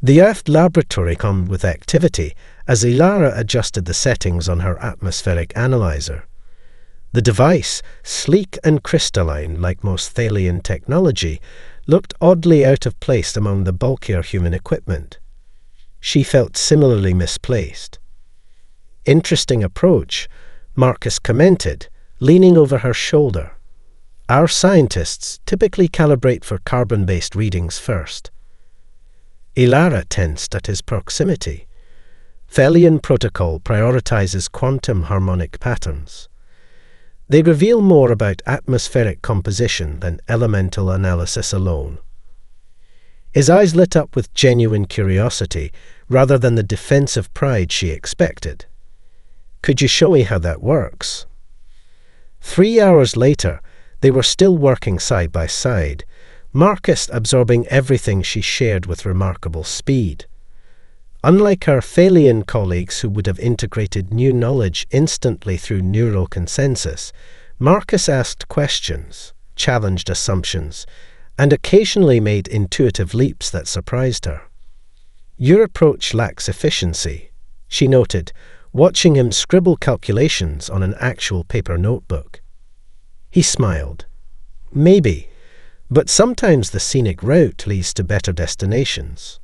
The Earth laboratory hummed with activity as Ilara adjusted the settings on her atmospheric analyzer. The device, sleek and crystalline like most Thalian technology, looked oddly out of place among the bulkier human equipment. She felt similarly misplaced. "Interesting approach," Marcus commented, leaning over her shoulder. "Our scientists typically calibrate for carbon-based readings first." Ilara tensed at his proximity. Thalian protocol prioritizes quantum harmonic patterns. They reveal more about atmospheric composition than elemental analysis alone. His eyes lit up with genuine curiosity rather than the defensive pride she expected. "Could you show me how that works?" 3 hours later, they were still working side by side, Marcus absorbing everything she shared with remarkable speed. Unlike her Thalian colleagues who would have integrated new knowledge instantly through neural consensus, Marcus asked questions, challenged assumptions, and occasionally made intuitive leaps that surprised her. "Your approach lacks efficiency," she noted, watching him scribble calculations on an actual paper notebook. He smiled. "Maybe, but sometimes the scenic route leads to better destinations."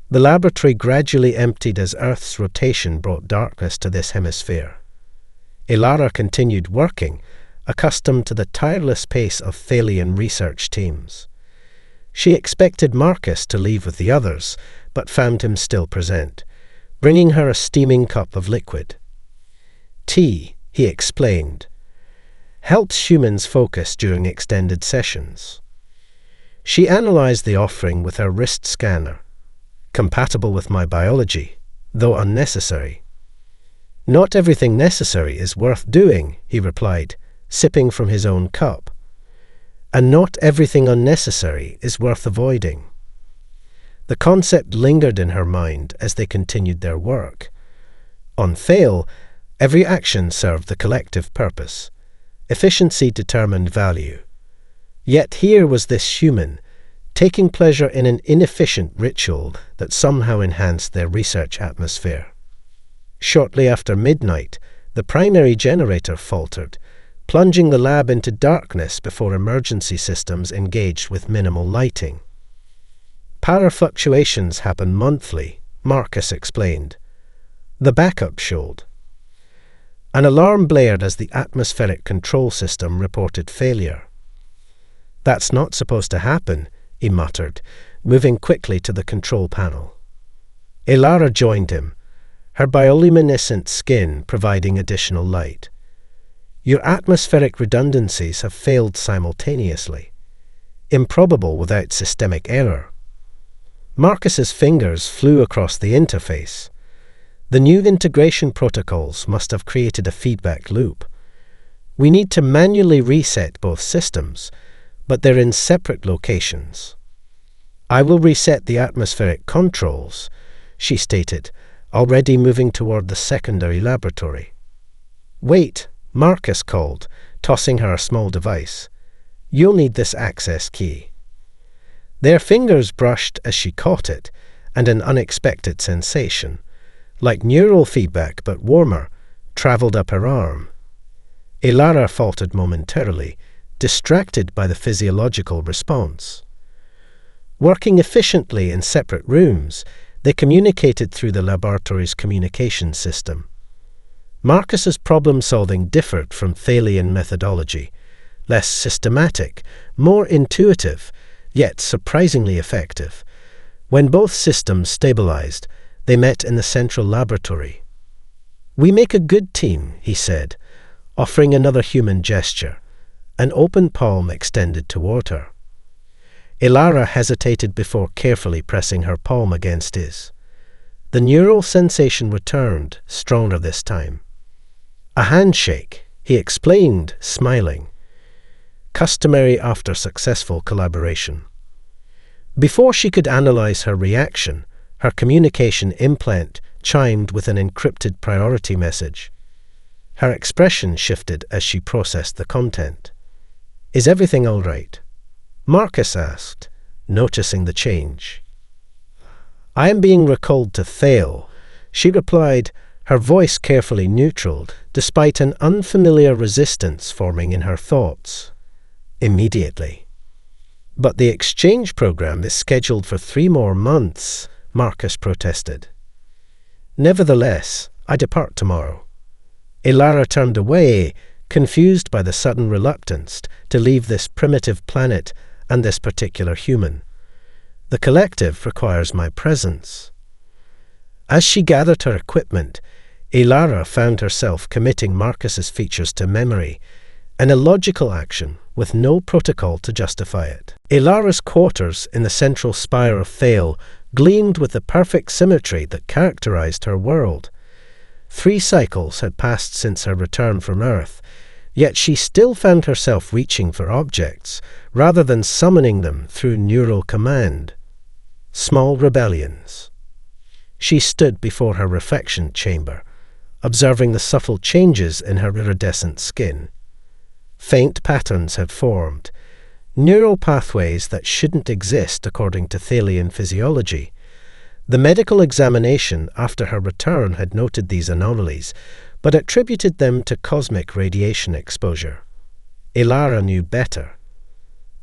The laboratory gradually emptied as Earth's rotation brought darkness to this hemisphere. Ilara continued working, accustomed to the tireless pace of Thalian research teams. She expected Marcus to leave with the others, but found him still present, bringing her a steaming cup of liquid. "Tea," he explained, "helps humans focus during extended sessions." She analyzed the offering with her wrist scanner. "Compatible with my biology, though unnecessary." "Not everything necessary is worth doing," he replied, sipping from his own cup. "And not everything unnecessary is worth avoiding." The concept lingered in her mind as they continued their work. On Thale, every action served the collective purpose. Efficiency determined value. Yet here was this human, taking pleasure in an inefficient ritual that somehow enhanced their research atmosphere. Shortly after midnight, the primary generator faltered, plunging the lab into darkness before emergency systems engaged with minimal lighting. "Power fluctuations happen monthly," Marcus explained. The backup showed. An alarm blared as the atmospheric control system reported failure. "That's not supposed to happen," he muttered, moving quickly to the control panel. Ilara joined him, her bioluminescent skin providing additional light. "Your atmospheric redundancies have failed simultaneously. Improbable without systemic error." Marcus's fingers flew across the interface. The new integration protocols must have created a feedback loop. "We need to manually reset both systems, but they're in separate locations." "I will reset the atmospheric controls," she stated, already moving toward the secondary laboratory. "Wait," Marcus called, tossing her a small device. "You'll need this access key." Their fingers brushed as she caught it, and an unexpected sensation, like neural feedback but warmer, travelled up her arm. Ilara faltered momentarily, distracted by the physiological response. Working efficiently in separate rooms, they communicated through the laboratory's communication system. Marcus's problem-solving differed from Thalian methodology, less systematic, more intuitive, yet surprisingly effective. When both systems stabilized, they met in the central laboratory. "We make a good team," he said, offering another human gesture, an open palm extended toward her. Ilara hesitated before carefully pressing her palm against his. The neural sensation returned, stronger this time. "A handshake," he explained, smiling. Customary after successful collaboration. Before she could analyze her reaction, her communication implant chimed with an encrypted priority message. Her expression shifted as she processed the content. "Is everything all right?" Marcus asked, noticing the change. "I am being recalled to Thale," she replied, her voice carefully neutraled, despite an unfamiliar resistance forming in her thoughts. "Immediately." "But the exchange program is scheduled for 3 more months," Marcus protested. "Nevertheless, I depart tomorrow." Ilara turned away, confused by the sudden reluctance to leave this primitive planet and this particular human. "The collective requires my presence." As she gathered her equipment, Ilara found herself committing Marcus's features to memory, an illogical action with no protocol to justify it. Ilara's quarters in the central spire of Thale gleamed with the perfect symmetry that characterized her world. 3 cycles had passed since her return from Earth, yet she still found herself reaching for objects rather than summoning them through neural command. Small rebellions. She stood before her reflection chamber, observing the subtle changes in her iridescent skin. Faint patterns had formed, neural pathways that shouldn't exist according to Thalian physiology. The medical examination after her return had noted these anomalies, but attributed them to cosmic radiation exposure. Ilara knew better.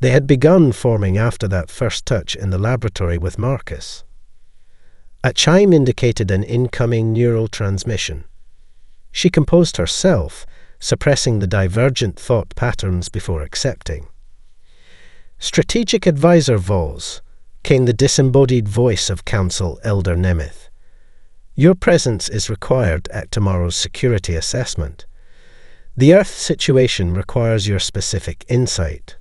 They had begun forming after that first touch in the laboratory with Marcus. A chime indicated an incoming neural transmission. She composed herself, suppressing the divergent thought patterns before accepting. "Strategic Advisor Vols," came the disembodied voice of Council Elder Nemeth. "Your presence is required at tomorrow's security assessment. The Earth situation requires your specific insight."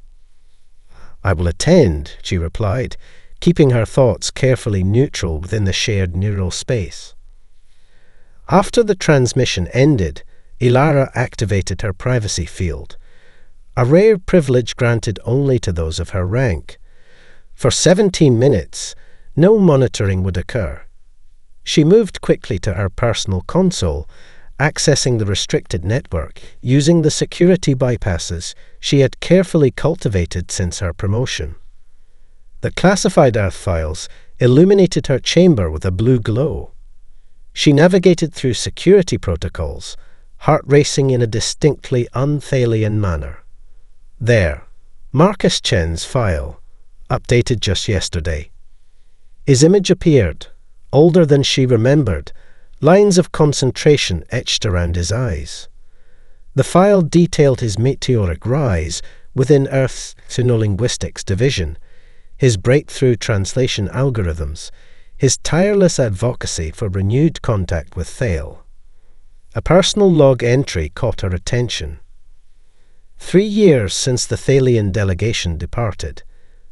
"I will attend," she replied, keeping her thoughts carefully neutral within the shared neural space. After the transmission ended, Ilara activated her privacy field, a rare privilege granted only to those of her rank. For 17 minutes, no monitoring would occur. She moved quickly to her personal console, accessing the restricted network using the security bypasses she had carefully cultivated since her promotion. The classified Earth files illuminated her chamber with a blue glow. She navigated through security protocols, heart racing in a distinctly un-Thalian manner. There, Marcus Chen's file, updated just yesterday. His image appeared, older than she remembered, lines of concentration etched around his eyes. The file detailed his meteoric rise within Earth's Xenolinguistics division, his breakthrough translation algorithms, his tireless advocacy for renewed contact with Thale. A personal log entry caught her attention. 3 years since the Thalian delegation departed.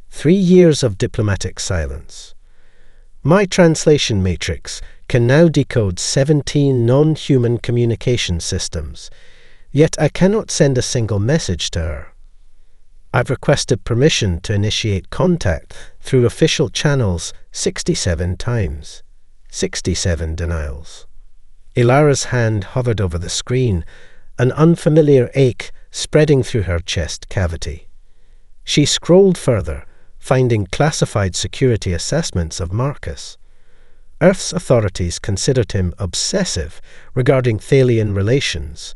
3 years of diplomatic silence. My translation matrix can now decode 17 non-human communication systems, yet I cannot send a single message to her. I've requested permission to initiate contact through official channels 67 times. 67 denials. Ilara's hand hovered over the screen, an unfamiliar ache spreading through her chest cavity. She scrolled further, finding classified security assessments of Marcus. Earth's authorities considered him obsessive regarding Thalian relations,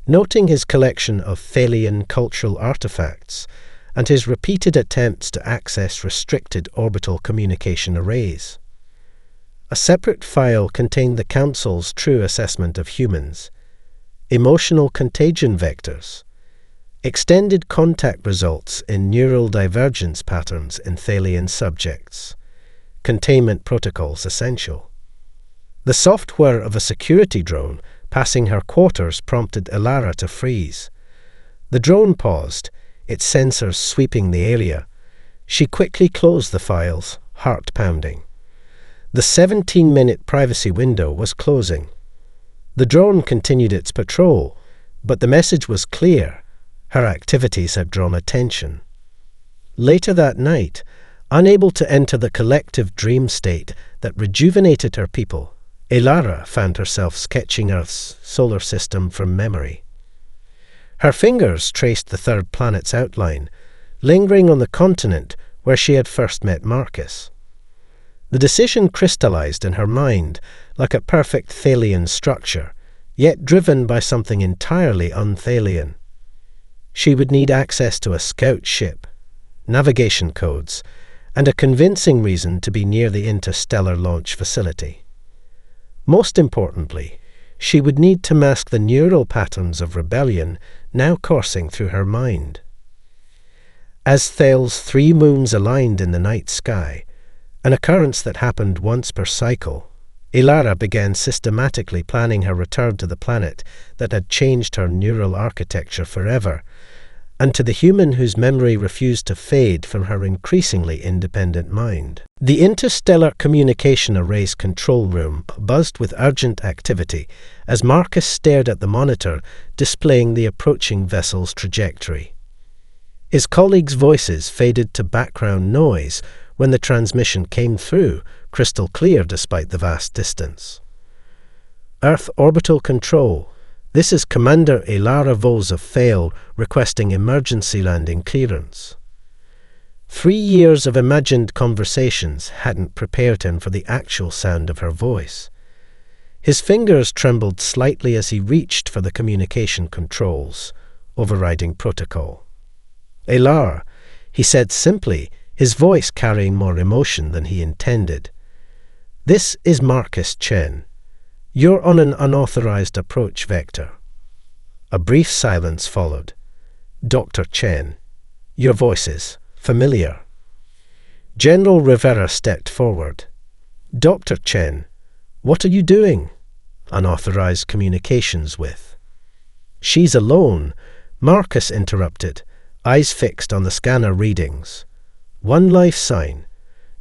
noting his collection of Thalian cultural artifacts and his repeated attempts to access restricted orbital communication arrays. A separate file contained the Council's true assessment of humans, emotional contagion vectors, extended contact results in neural divergence patterns in Thalian subjects, containment protocols essential. The software of a security drone passing her quarters prompted Ilara to freeze. The drone paused, its sensors sweeping the area. She quickly closed the files, heart pounding. The 17-minute privacy window was closing. The drone continued its patrol, but the message was clear. Her activities had drawn attention. Later that night, unable to enter the collective dream state that rejuvenated her people, Ilara found herself sketching Earth's solar system from memory. Her fingers traced the third planet's outline, lingering on the continent where she had first met Marcus. The decision crystallized in her mind like a perfect Thalian structure, yet driven by something entirely un-Thalian. She would need access to a scout ship, navigation codes, and a convincing reason to be near the Interstellar launch facility. Most importantly, she would need to mask the neural patterns of rebellion now coursing through her mind. As Thal's 3 moons aligned in the night sky, an occurrence that happened once per cycle, Ilara began systematically planning her return to the planet that had changed her neural architecture forever, and to the human whose memory refused to fade from her increasingly independent mind. The Interstellar Communication Array's control room buzzed with urgent activity as Marcus stared at the monitor displaying the approaching vessel's trajectory. His colleagues' voices faded to background noise when the transmission came through, crystal clear despite the vast distance. Earth Orbital Control. This is Commander Ilara Vos of Thale requesting emergency landing clearance. 3 years of imagined conversations hadn't prepared him for the actual sound of her voice. His fingers trembled slightly as he reached for the communication controls, overriding protocol. Ilara, he said simply, his voice carrying more emotion than he intended. This is Marcus Chen. You're on an unauthorized approach vector. A brief silence followed. Dr. Chen, your voice is familiar. General Rivera stepped forward. Dr. Chen, what are you doing? Unauthorized communications with. She's alone, Marcus interrupted, eyes fixed on the scanner readings. 1 life sign.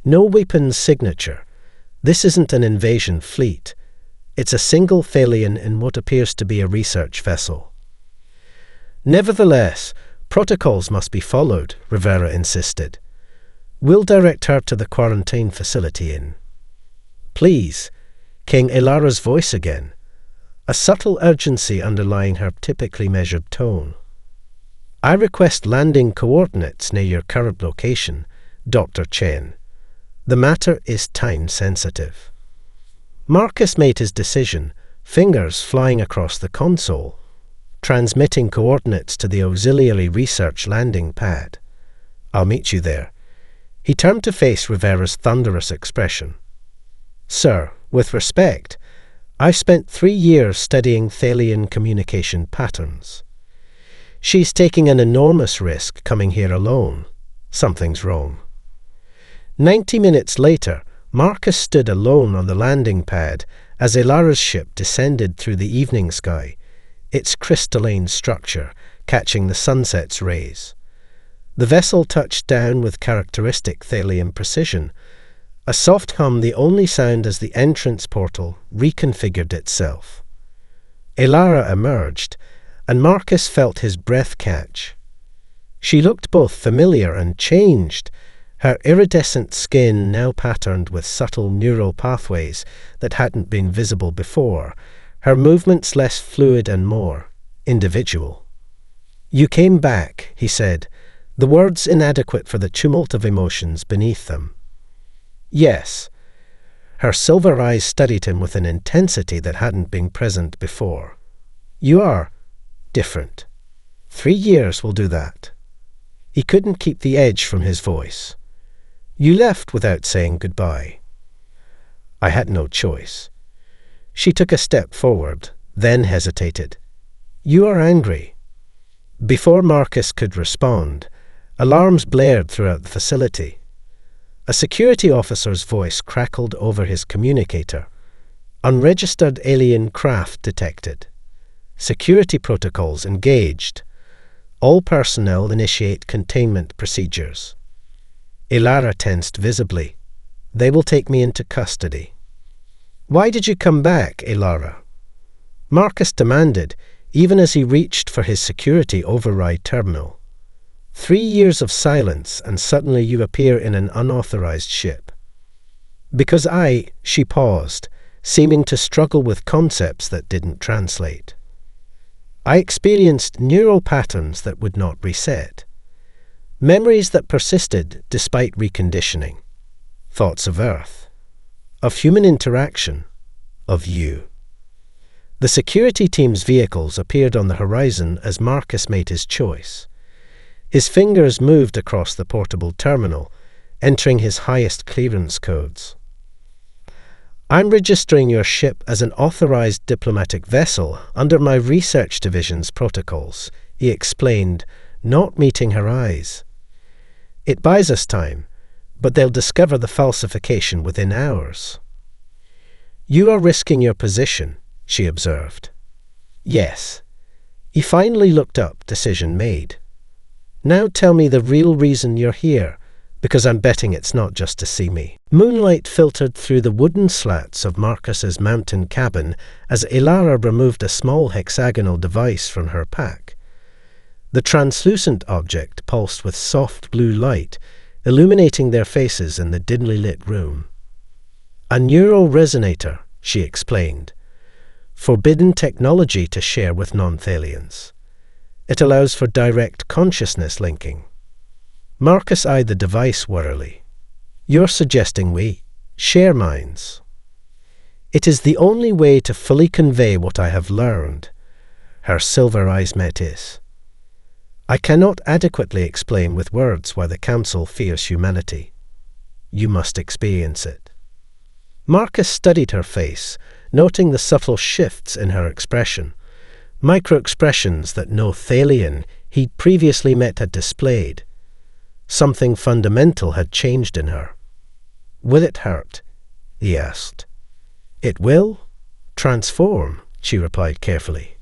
No weapons signature. This isn't an invasion fleet. It's a single Thalian in what appears to be a research vessel. Nevertheless, protocols must be followed, Rivera insisted. We'll direct her to the quarantine facility in. Please, King Ilara's voice again, a subtle urgency underlying her typically measured tone. I request landing coordinates near your current location, Dr. Chen. The matter is time-sensitive. Marcus made his decision, fingers flying across the console, transmitting coordinates to the auxiliary research landing pad. I'll meet you there. He turned to face Rivera's thunderous expression. Sir, with respect, I've spent 3 years studying Thalian communication patterns. She's taking an enormous risk coming here alone. Something's wrong. 90 minutes later, Marcus stood alone on the landing pad as Ilara's ship descended through the evening sky, its crystalline structure catching the sunset's rays. The vessel touched down with characteristic Thalian precision, a soft hum the only sound as the entrance portal reconfigured itself. Ilara emerged, and Marcus felt his breath catch. She looked both familiar and changed, her iridescent skin now patterned with subtle neural pathways that hadn't been visible before, her movements less fluid and more individual. You came back, he said, the words inadequate for the tumult of emotions beneath them. Yes. Her silver eyes studied him with an intensity that hadn't been present before. You are different. 3 years will do that. He couldn't keep the edge from his voice. You left without saying goodbye. I had no choice. She took a step forward, then hesitated. You are angry. Before Marcus could respond, alarms blared throughout the facility. A security officer's voice crackled over his communicator. Unregistered alien craft detected. Security protocols engaged. All personnel initiate containment procedures. Ilara tensed visibly. They will take me into custody. Why did you come back, Ilara? Marcus demanded, even as he reached for his security override terminal. 3 years of silence, and suddenly you appear in an unauthorized ship. Because she paused, seeming to struggle with concepts that didn't translate. I experienced neural patterns that would not reset. Memories that persisted despite reconditioning. Thoughts of Earth, of human interaction, of you. The security team's vehicles appeared on the horizon as Marcus made his choice. His fingers moved across the portable terminal, entering his highest clearance codes. I'm registering your ship as an authorized diplomatic vessel under my research division's protocols, he explained, not meeting her eyes. It buys us time, but they'll discover the falsification within hours. You are risking your position, she observed. Yes. He finally looked up, decision made. Now tell me the real reason you're here, because I'm betting it's not just to see me. Moonlight filtered through the wooden slats of Marcus's mountain cabin as Ilara removed a small hexagonal device from her pack. The translucent object pulsed with soft blue light, illuminating their faces in the dimly lit room. A neural resonator, she explained. Forbidden technology to share with non-Thalians. It allows for direct consciousness linking. Marcus eyed the device warily. You're suggesting we share minds. It is the only way to fully convey what I have learned. Her silver eyes met his. I cannot adequately explain with words why the Council fears humanity. You must experience it. Marcus studied her face, noting the subtle shifts in her expression, micro-expressions that no Thalian he'd previously met had displayed. Something fundamental had changed in her. Will it hurt? He asked. It will? Transform, she replied carefully.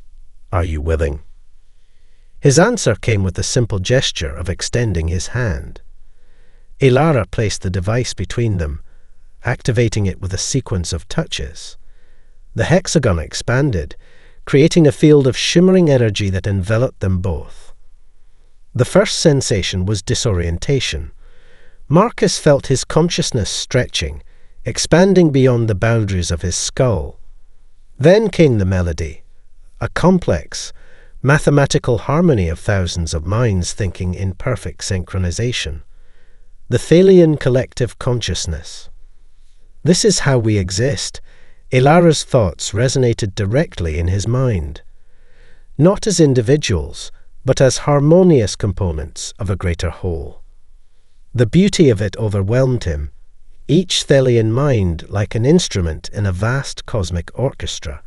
Are you willing? His answer came with the simple gesture of extending his hand. Ilara placed the device between them, activating it with a sequence of touches. The hexagon expanded, creating a field of shimmering energy that enveloped them both. The first sensation was disorientation. Marcus felt his consciousness stretching, expanding beyond the boundaries of his skull. Then came the melody, a complex, mathematical harmony of thousands of minds thinking in perfect synchronization. The Thalian collective consciousness. This is how we exist. Ilara's thoughts resonated directly in his mind. Not as individuals, but as harmonious components of a greater whole. The beauty of it overwhelmed him, each Thalian mind like an instrument in a vast cosmic orchestra,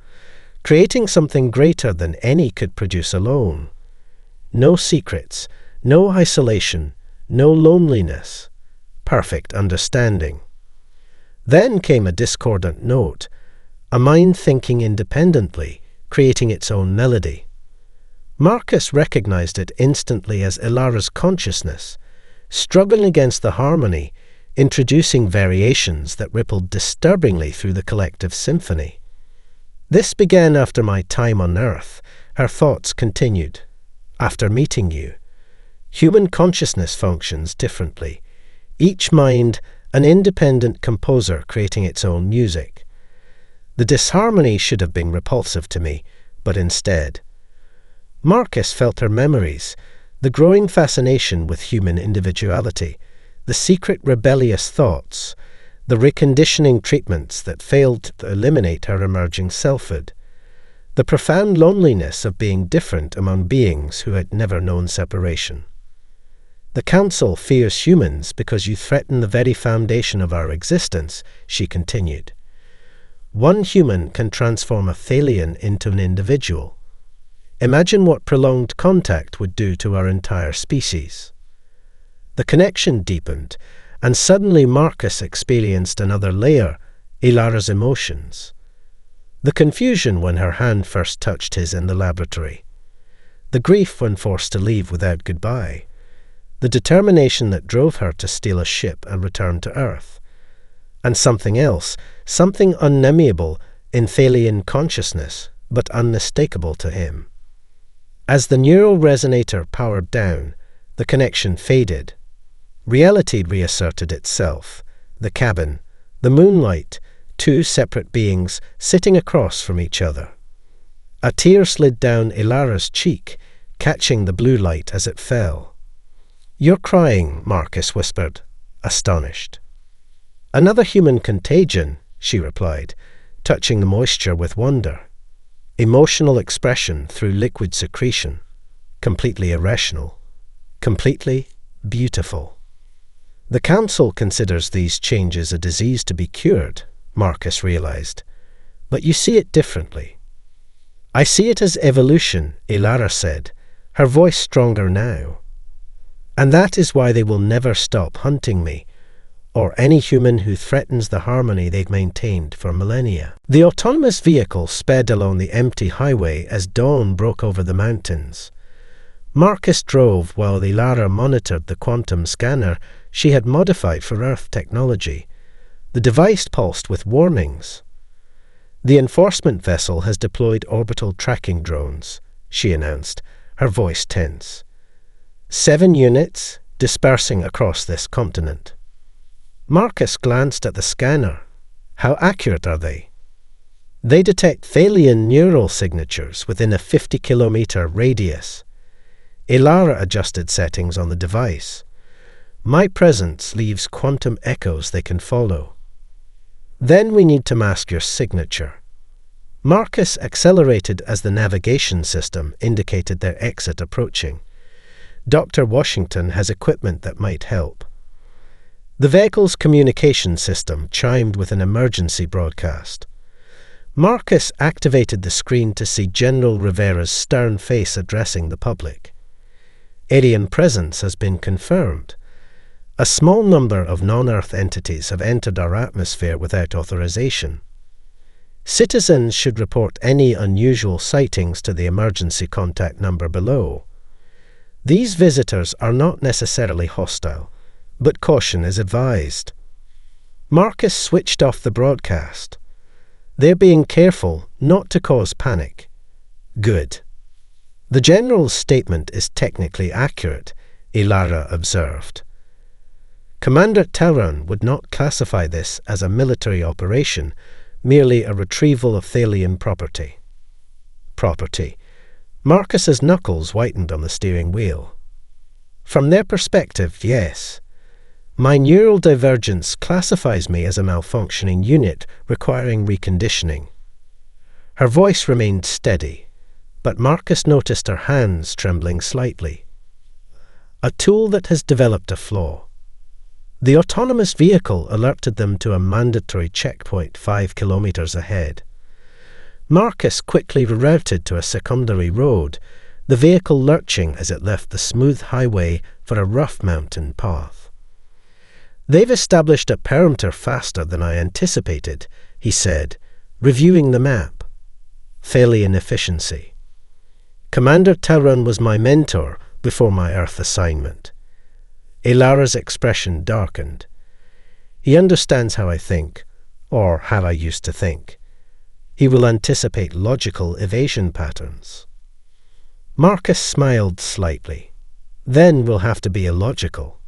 creating something greater than any could produce alone. No secrets, no isolation, no loneliness, perfect understanding. Then came a discordant note, a mind thinking independently, creating its own melody. Marcus recognized it instantly as Ilara's consciousness, struggling against the harmony, introducing variations that rippled disturbingly through the collective symphony. This began after my time on Earth, her thoughts continued. After meeting you, human consciousness functions differently, each mind an independent composer creating its own music. The disharmony should have been repulsive to me, but instead, Marcus felt her memories, the growing fascination with human individuality, the secret rebellious thoughts, the reconditioning treatments that failed to eliminate her emerging selfhood, the profound loneliness of being different among beings who had never known separation. The Council fears humans because you threaten the very foundation of our existence, she continued. One human can transform a Thalian into an individual. Imagine what prolonged contact would do to our entire species. The connection deepened, and suddenly Marcus experienced another layer, Ilara's emotions. The confusion when her hand first touched his in the laboratory. The grief when forced to leave without goodbye. The determination that drove her to steal a ship and return to Earth. And something else, something unnameable in Thalian consciousness, but unmistakable to him. As the neural resonator powered down, the connection faded. Reality reasserted itself, the cabin, the moonlight, two separate beings sitting across from each other. A tear slid down Ilara's cheek, catching the blue light as it fell. You're crying, Marcus whispered, astonished. Another human contagion, she replied, touching the moisture with wonder. Emotional expression through liquid secretion. Completely irrational. Completely beautiful. The Council considers these changes a disease to be cured, Marcus realized. But you see it differently. I see it as evolution, Ilara said, her voice stronger now. And that is why they will never stop hunting me, or any human who threatens the harmony they've maintained for millennia. The autonomous vehicle sped along the empty highway as dawn broke over the mountains. Marcus drove while Ilara monitored the quantum scanner she had modified for Earth technology. The device pulsed with warnings. The enforcement vessel has deployed orbital tracking drones, she announced, her voice tense. 7 units dispersing across this continent. Marcus glanced at the scanner. How accurate are they? They detect Thalian neural signatures within a 50-kilometer radius. Ilara adjusted settings on the device. My presence leaves quantum echoes they can follow. Then we need to mask your signature. Marcus accelerated as the navigation system indicated their exit approaching. Dr. Washington has equipment that might help. The vehicle's communication system chimed with an emergency broadcast. Marcus activated the screen to see General Rivera's stern face addressing the public. Alien presence has been confirmed. A small number of non-Earth entities have entered our atmosphere without authorization. Citizens should report any unusual sightings to the emergency contact number below. These visitors are not necessarily hostile, but caution is advised. Marcus switched off the broadcast. They're being careful not to cause panic. Good. The General's statement is technically accurate, Ilara observed. Commander Tyranny would not classify this as a military operation, merely a retrieval of Thalian property. Property. Marcus's knuckles whitened on the steering wheel. From their perspective, yes. My neural divergence classifies me as a malfunctioning unit requiring reconditioning. Her voice remained steady, but Marcus noticed her hands trembling slightly. A tool that has developed a flaw. The autonomous vehicle alerted them to a mandatory checkpoint 5 kilometers ahead. Marcus quickly rerouted to a secondary road, the vehicle lurching as it left the smooth highway for a rough mountain path. They've established a perimeter faster than I anticipated, he said, reviewing the map. Thalian efficiency. Commander Tyranny was my mentor before my Earth assignment. Ilara's expression darkened. He understands how I think, or how I used to think. He will anticipate logical evasion patterns. Marcus smiled slightly. Then we'll have to be illogical.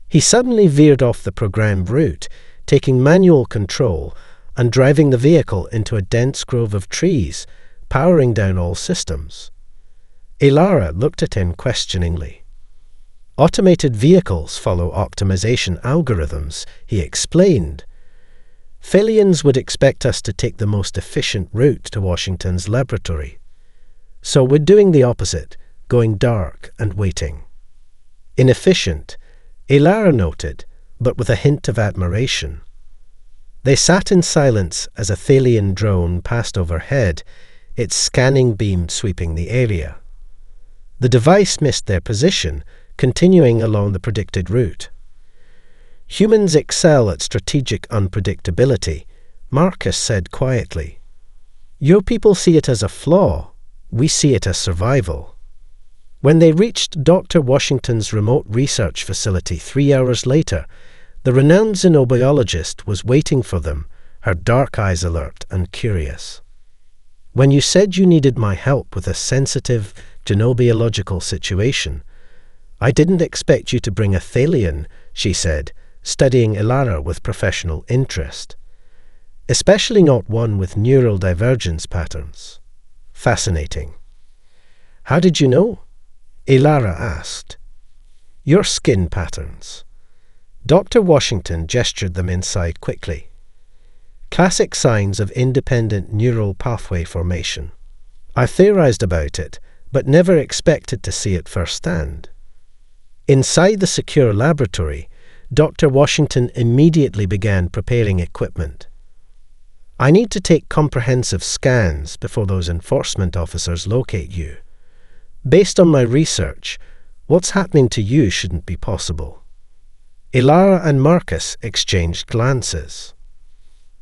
He suddenly veered off the programmed route, taking manual control and driving the vehicle into a dense grove of trees, powering down all systems. Ilara looked at him questioningly. Automated vehicles follow optimization algorithms, he explained. Thalians would expect us to take the most efficient route to Washington's laboratory. So we're doing the opposite, going dark and waiting. Inefficient, Ilara noted, but with a hint of admiration. They sat in silence as a Thalian drone passed overhead, its scanning beam sweeping the area. The device missed their position, continuing along the predicted route. Humans excel at strategic unpredictability, Marcus said quietly. Your people see it as a flaw, we see it as survival. When they reached Dr. Washington's remote research facility 3 hours later, the renowned xenobiologist was waiting for them, her dark eyes alert and curious. When you said you needed my help with a sensitive xenobiological situation, I didn't expect you to bring a Thalian, she said, studying Ilara with professional interest. Especially not one with neural divergence patterns. Fascinating. How did you know? Ilara asked. Your skin patterns. Dr. Washington gestured them inside quickly. Classic signs of independent neural pathway formation. I theorized about it, but never expected to see it firsthand. Inside the secure laboratory, Dr. Washington immediately began preparing equipment. I need to take comprehensive scans before those enforcement officers locate you. Based on my research, what's happening to you shouldn't be possible. Ilara and Marcus exchanged glances.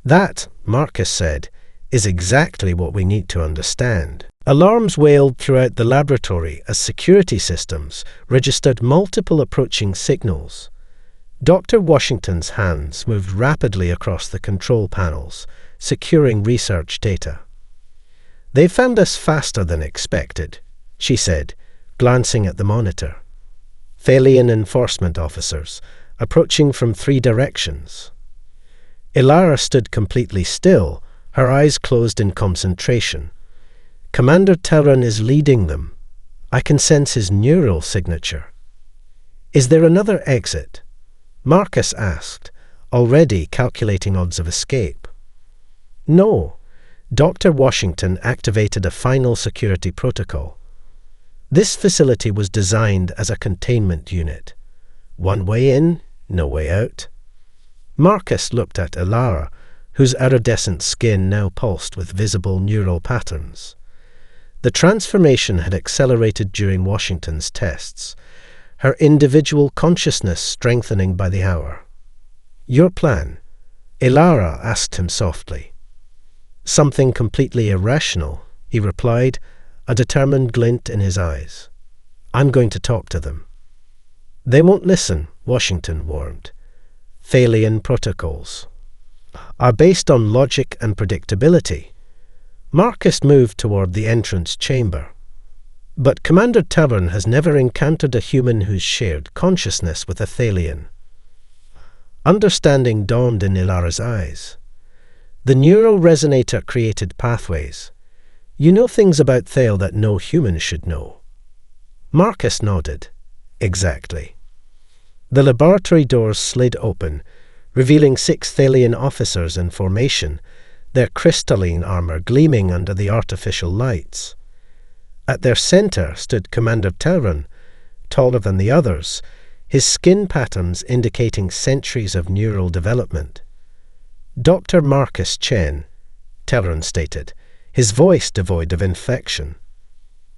That, Marcus said, is exactly what we need to understand. Alarms wailed throughout the laboratory as security systems registered multiple approaching signals. Dr. Washington's hands moved rapidly across the control panels, securing research data. "They found us faster than expected," she said, glancing at the monitor. "Thalian enforcement officers, approaching from 3 directions." Ilara stood completely still, her eyes closed in concentration. "Commander Terran is leading them. I can sense his neural signature." "Is there another exit?" Marcus asked, already calculating odds of escape. "No." Dr. Washington activated a final security protocol. This facility was designed as a containment unit. One way in, no way out. Marcus looked at Ilara, whose iridescent skin now pulsed with visible neural patterns. The transformation had accelerated during Washington's tests, her individual consciousness strengthening by the hour. "Your plan?" Ilara asked him softly. "Something completely irrational," he replied, a determined glint in his eyes. "I'm going to talk to them." "They won't listen," Washington warned. "Thalian protocols are based on logic and predictability." Marcus moved toward the entrance chamber. "But Commander Terran has never encountered a human who's shared consciousness with a Thalian." Understanding dawned in Ilara's eyes. "The neural resonator created pathways. You know things about Thale that no human should know." Marcus nodded. "Exactly." The laboratory doors slid open, revealing 6 Thalian officers in formation, their crystalline armor gleaming under the artificial lights. At their center stood Commander Terran, taller than the others, his skin patterns indicating centuries of neural development. "Dr. Marcus Chen," Terran stated, his voice devoid of inflection.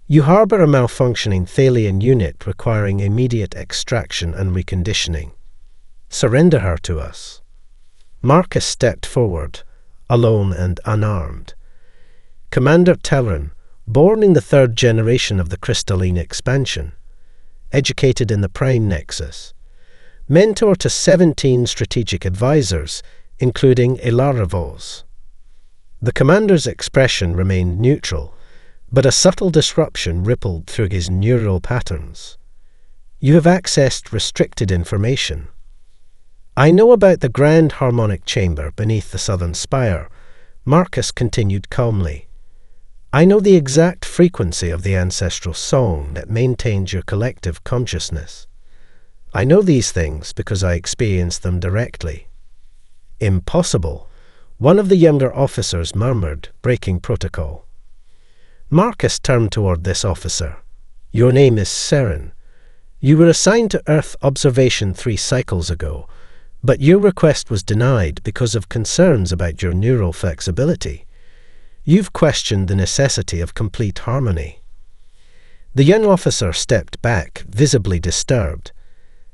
"You harbor a malfunctioning Thalian unit requiring immediate extraction and reconditioning. Surrender her to us." Marcus stepped forward, alone and unarmed. Commander Terran, born in the 3rd generation of the crystalline expansion, educated in the Prime Nexus, mentor to 17 strategic advisors, including Ilara Vos. The commander's expression remained neutral, but a subtle disruption rippled through his neural patterns. "You have accessed restricted information." "I know about the grand harmonic chamber beneath the southern spire," Marcus continued calmly. "I know the exact frequency of the ancestral song that maintains your collective consciousness. I know these things because I experienced them directly." "Impossible," one of the younger officers murmured, breaking protocol. Marcus turned toward this officer. "Your name is Seren. You were assigned to Earth Observation 3 cycles ago, but your request was denied because of concerns about your neural flexibility. You've questioned the necessity of complete harmony." The young officer stepped back, visibly disturbed.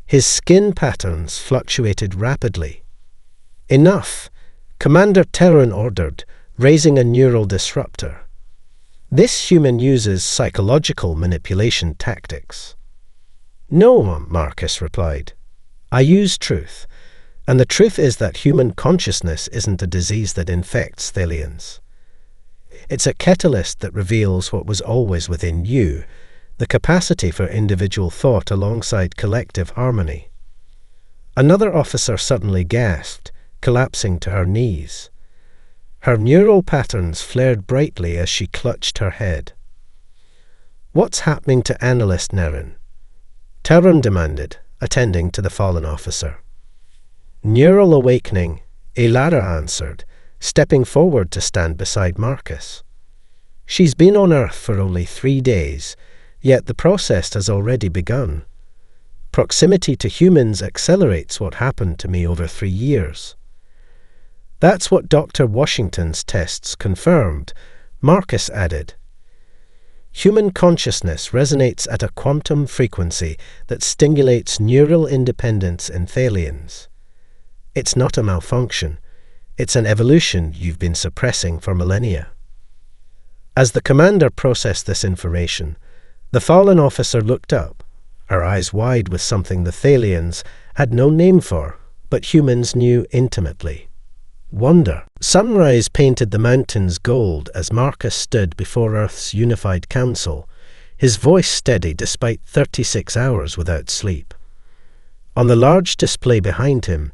His skin patterns fluctuated rapidly. "Enough," Commander Terran ordered, raising a neural disruptor. "This human uses psychological manipulation tactics." "No," Marcus replied. "I use truth, and the truth is that human consciousness isn't a disease that infects Thalians. It's a catalyst that reveals what was always within you, the capacity for individual thought alongside collective harmony." Another officer suddenly gasped, collapsing to her knees. Her neural patterns flared brightly as she clutched her head. "What's happening to Analyst Nerin?" Terran demanded, attending to the fallen officer. "Neural awakening," Ilara answered, stepping forward to stand beside Marcus. She's been on Earth for only 3 days, yet the process has already begun. Proximity to humans accelerates what happened to me over 3 years. That's what Dr. Washington's tests confirmed, Marcus added. Human consciousness resonates at a quantum frequency that stimulates neural independence in Thalians. It's not a malfunction. It's an evolution you've been suppressing for millennia. As the commander processed this information, the fallen officer looked up, her eyes wide with something the Thalians had no name for, but humans knew intimately. Wonder. Sunrise painted the mountains gold as Marcus stood before Earth's unified council, his voice steady despite 36 hours without sleep. On the large display behind him,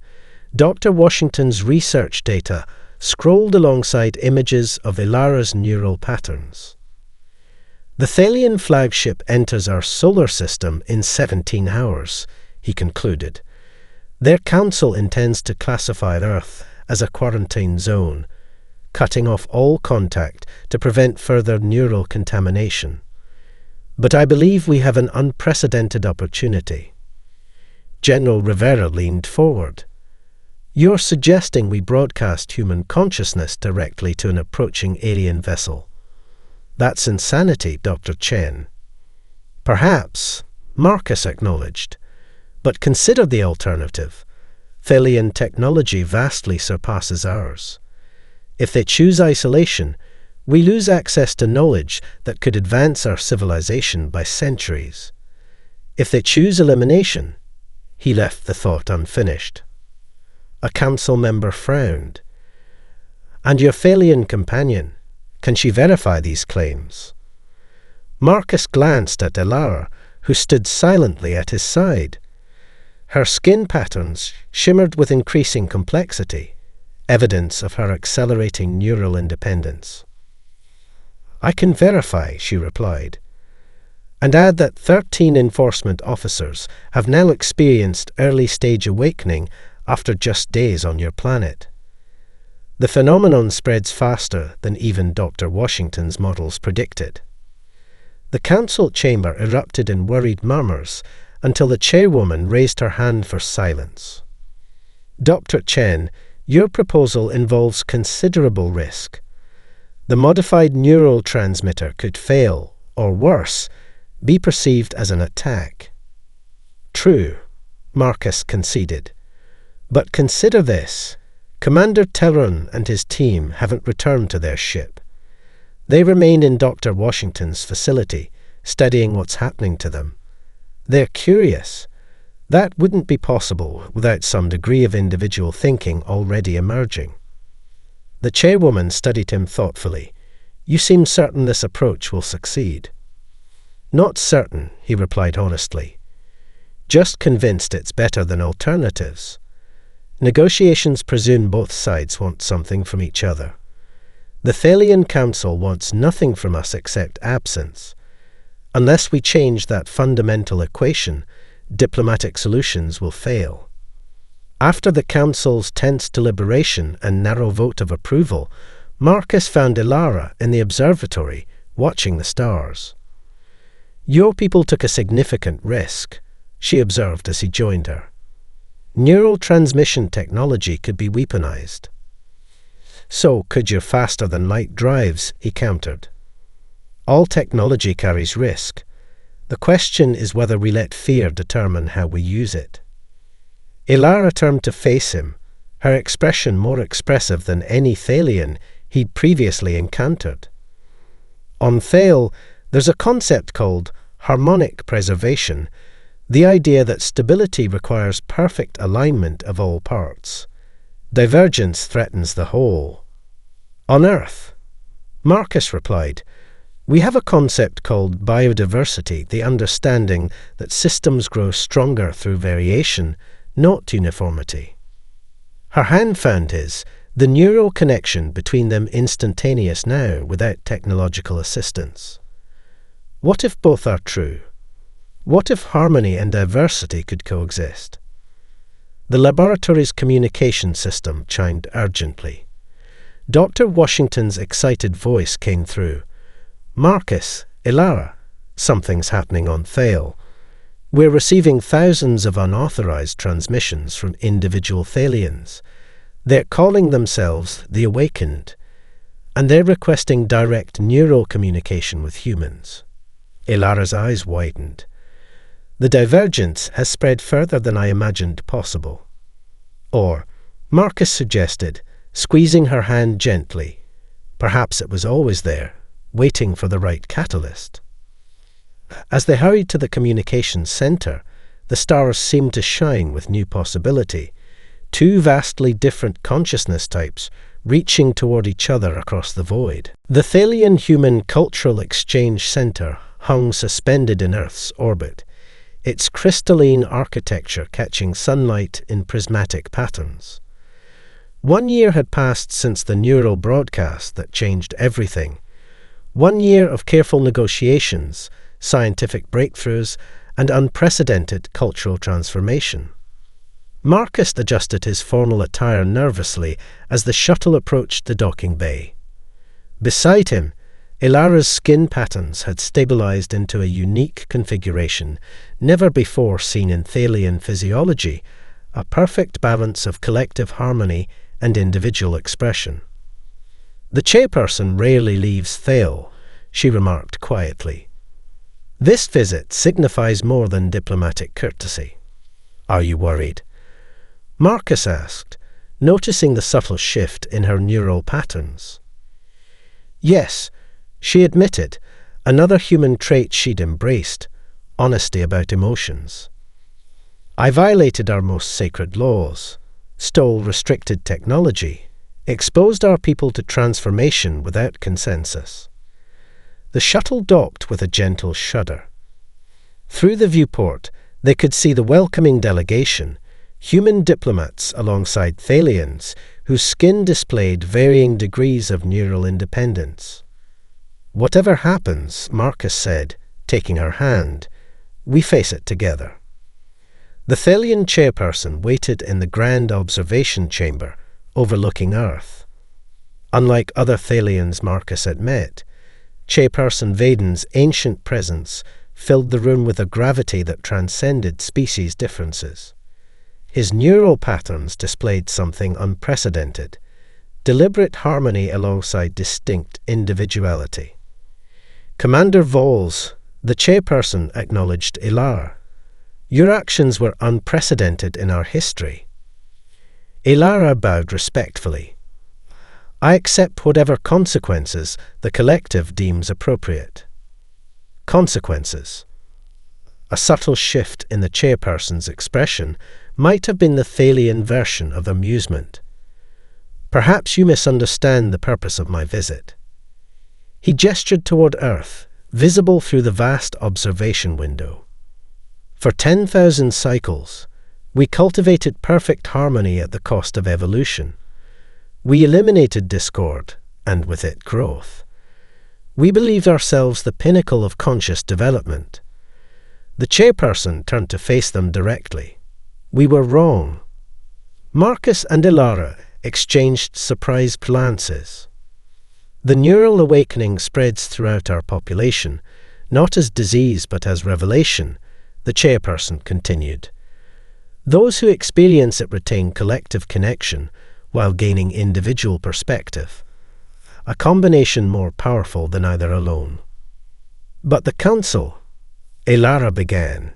Dr. Washington's research data scrolled alongside images of Ilara's neural patterns. The Thalian flagship enters our solar system in 17 hours, he concluded. Their council intends to classify Earth as a quarantine zone, cutting off all contact to prevent further neural contamination. But I believe we have an unprecedented opportunity. General Rivera leaned forward. You're suggesting we broadcast human consciousness directly to an approaching alien vessel. That's insanity, Dr. Chen. Perhaps, Marcus acknowledged, but consider the alternative. Thalian technology vastly surpasses ours. If they choose isolation, we lose access to knowledge that could advance our civilization by centuries. If they choose elimination, he left the thought unfinished. A council member frowned. And your Thalian companion, can she verify these claims? Marcus glanced at Ilara, who stood silently at his side. Her skin patterns shimmered with increasing complexity, evidence of her accelerating neural independence. I can verify, she replied, and add that 13 enforcement officers have now experienced early-stage awakening after just days on your planet. The phenomenon spreads faster than even Dr. Washington's models predicted. The council chamber erupted in worried murmurs until the chairwoman raised her hand for silence. Dr. Chen, your proposal involves considerable risk. The modified neural transmitter could fail, or worse, be perceived as an attack. True, Marcus conceded. But consider this. Commander Terran and his team haven't returned to their ship. They remain in Dr. Washington's facility, studying what's happening to them. They're curious. That wouldn't be possible without some degree of individual thinking already emerging. The chairwoman studied him thoughtfully. You seem certain this approach will succeed. Not certain, he replied honestly. Just convinced it's better than alternatives. Negotiations presume both sides want something from each other. The Thalian Council wants nothing from us except absence. Unless we change that fundamental equation, diplomatic solutions will fail. After the Council's tense deliberation and narrow vote of approval, Marcus found Ilara in the observatory, watching the stars. Your people took a significant risk, she observed as he joined her. Neural transmission technology could be weaponized. So could your faster-than-light drives, he countered. All technology carries risk. The question is whether we let fear determine how we use it. Ilara turned to face him, her expression more expressive than any Thalian he'd previously encountered. On Thale, there's a concept called harmonic preservation, the idea that stability requires perfect alignment of all parts. Divergence threatens the whole. On Earth, Marcus replied, we have a concept called biodiversity, the understanding that systems grow stronger through variation, not uniformity. Her hand found his, the neural connection between them instantaneous now without technological assistance. What if both are true? What if harmony and diversity could coexist? The laboratory's communication system chimed urgently. Dr. Washington's excited voice came through. "Marcus, Ilara, something's happening on Thale. We're receiving thousands of unauthorized transmissions from individual Thalians. They're calling themselves the Awakened, and they're requesting direct neural communication with humans." Ilara's eyes widened. "The divergence has spread further than I imagined possible." Or, Marcus suggested, squeezing her hand gently. Perhaps it was always there, waiting for the right catalyst. As they hurried to the communications center, the stars seemed to shine with new possibility. Two vastly different consciousness types reaching toward each other across the void. The Thalian-Human Cultural Exchange Center hung suspended in Earth's orbit, its crystalline architecture catching sunlight in prismatic patterns. 1 year had passed since the neural broadcast that changed everything. 1 year of careful negotiations, scientific breakthroughs, and unprecedented cultural transformation. Marcus adjusted his formal attire nervously as the shuttle approached the docking bay. Beside him, Ilara's skin patterns had stabilized into a unique configuration never before seen in Thalian physiology, a perfect balance of collective harmony and individual expression. "The chairperson rarely leaves Thale," she remarked quietly. "This visit signifies more than diplomatic courtesy." "Are you worried?" Marcus asked, noticing the subtle shift in her neural patterns. "Yes," she admitted, another human trait she'd embraced, honesty about emotions. "I violated our most sacred laws, stole restricted technology, exposed our people to transformation without consensus." The shuttle docked with a gentle shudder. Through the viewport, they could see the welcoming delegation, human diplomats alongside Thalians, whose skin displayed varying degrees of neural independence. "Whatever happens," Marcus said, taking her hand, "we face it together." The Thalian chairperson waited in the grand observation chamber, overlooking Earth. Unlike other Thalians Marcus had met, Chairperson Vaden's ancient presence filled the room with a gravity that transcended species differences. His neural patterns displayed something unprecedented, deliberate harmony alongside distinct individuality. "Commander Vols," the chairperson acknowledged Ilara. "Your actions were unprecedented in our history." Ilara bowed respectfully. "I accept whatever consequences the collective deems appropriate." Consequences. A subtle shift in the chairperson's expression might have been the Thalian version of amusement. "Perhaps you misunderstand the purpose of my visit." He gestured toward Earth, visible through the vast observation window. "For 10,000 cycles, we cultivated perfect harmony at the cost of evolution. We eliminated discord, and with it growth. We believed ourselves the pinnacle of conscious development." The chairperson turned to face them directly. "We were wrong." Marcus and Ilara exchanged surprised glances. "The neural awakening spreads throughout our population, not as disease but as revelation," the chairperson continued. "Those who experience it retain collective connection while gaining individual perspective, a combination more powerful than either alone." "But the Council," Ilara began.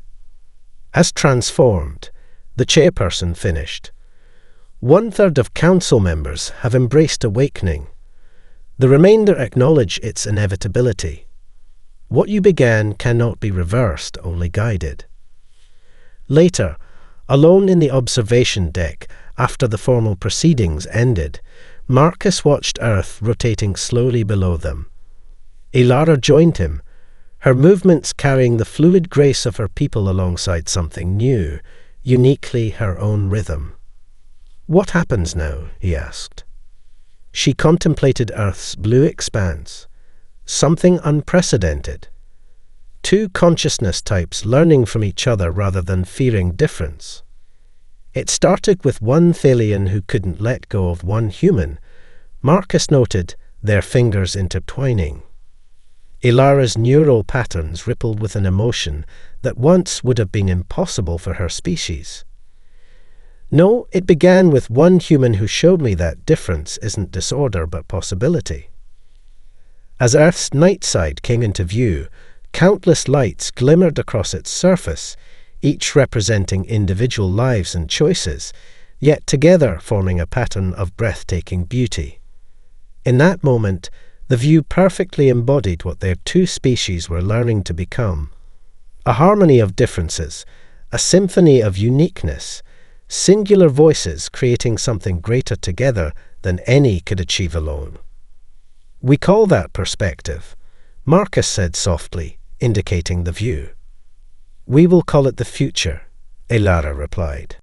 "Has transformed," the chairperson finished. 1/3 of council members have embraced awakening. The remainder acknowledge its inevitability. What you began cannot be reversed, only guided. Later, alone in the observation deck, after the formal proceedings ended, Marcus watched Earth rotating slowly below them. Ilara joined him, her movements carrying the fluid grace of her people alongside something new, uniquely her own rhythm. "What happens now?" he asked. She contemplated Earth's blue expanse, something unprecedented. Two consciousness types learning from each other rather than fearing difference. It started with one Thalian who couldn't let go of one human, Marcus noted their fingers intertwining. Ilara's neural patterns rippled with an emotion that once would have been impossible for her species. No, it began with one human who showed me that difference isn't disorder but possibility. As Earth's night side came into view, countless lights glimmered across its surface, each representing individual lives and choices, yet together forming a pattern of breathtaking beauty. In that moment, the view perfectly embodied what their two species were learning to become. A harmony of differences, a symphony of uniqueness, singular voices creating something greater together than any could achieve alone. We call that perspective, Marcus said softly, indicating the view. We will call it the future, Ilara replied.